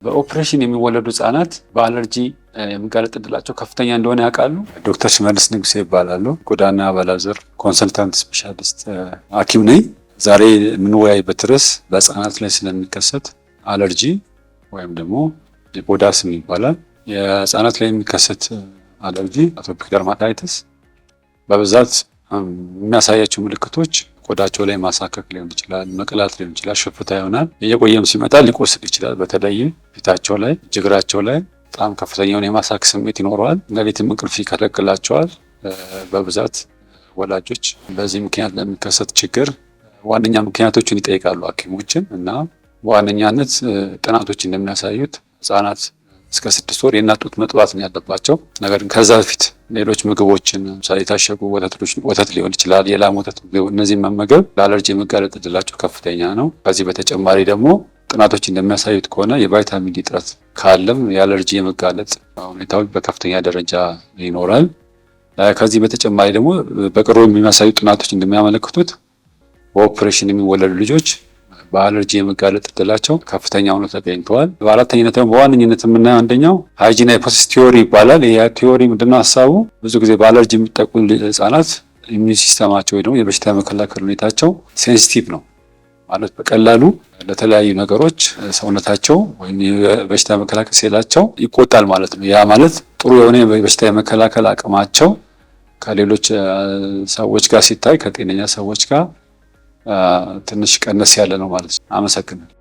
በኦፕሬሽን የሚወለዱ ህጻናት በአለርጂ የመጋለጥ እድላቸው ከፍተኛ እንደሆነ ያውቃሉ? ዶክተር ሽመልስ ንጉሴ ይባላሉ። ቆዳና አባላዘር ኮንሰልታንት ስፔሻሊስት ሐኪም ነኝ። ዛሬ የምንወያይበት ርዕስ በህጻናት ላይ ስለሚከሰት አለርጂ ወይም ደግሞ ሊፖዳስም ይባላል። የህጻናት ላይ የሚከሰት አለርጂ አቶፒክ ደርማታይተስ በብዛት የሚያሳያቸው ምልክቶች ቆዳቸው ላይ ማሳከክ ሊሆን ይችላል፣ መቅላት ሊሆን ይችላል፣ ሽፍታ ይሆናል። እየቆየም ሲመጣ ሊቆስል ይችላል። በተለይም ፊታቸው ላይ፣ እግራቸው ላይ በጣም ከፍተኛውን የማሳክ ስሜት ይኖረዋል። ሌሊትም እንቅልፍ ይከለክላቸዋል። በብዛት ወላጆች በዚህ ምክንያት ለሚከሰት ችግር ዋነኛ ምክንያቶችን ይጠይቃሉ ሐኪሞችን እና በዋነኛነት ጥናቶች እንደሚያሳዩት ህጻናት እስከ 6 ወር የእናት ጡት መጥባት ነው ያለባቸው። ነገር ግን ከዛ በፊት ሌሎች ምግቦችን ለምሳሌ የታሸጉ ወተት ሊሆን ይችላል፣ የላም ወተት፣ እነዚህን መመገብ ለአለርጂ የመጋለጥ እድላቸው ከፍተኛ ነው። ከዚህ በተጨማሪ ደግሞ ጥናቶች እንደሚያሳዩት ከሆነ የቫይታሚን ዲ እጥረት ካለም የአለርጂ የመጋለጥ ሁኔታዎች በከፍተኛ ደረጃ ይኖራል። ከዚህ በተጨማሪ ደግሞ በቅርቡ የሚያሳዩ ጥናቶች እንደሚያመለክቱት በኦፕሬሽን የሚወለዱ ልጆች በአለርጂ የመጋለጥ እድላቸው ከፍተኛ ሆኖ ተገኝተዋል። በአራተኝነት ደግሞ በዋነኝነት የምናየው አንደኛው ሃይጂን ሃይፖቴሲስ ቲዮሪ ይባላል። ይህ ቲዮሪ ምንድነው ሀሳቡ? ብዙ ጊዜ በአለርጂ የሚጠቁ ህጻናት ኢሚዩን ሲስተማቸው ወይ ደግሞ የበሽታ መከላከል ሁኔታቸው ሴንሲቲቭ ነው ማለት በቀላሉ ለተለያዩ ነገሮች ሰውነታቸው ወይም የበሽታ መከላከል ሴላቸው ይቆጣል ማለት ነው። ያ ማለት ጥሩ የሆነ የበሽታ የመከላከል አቅማቸው ከሌሎች ሰዎች ጋር ሲታይ ከጤነኛ ሰዎች ጋር ትንሽ ቀነስ ያለ ነው ማለት ነው። አመሰግናለሁ።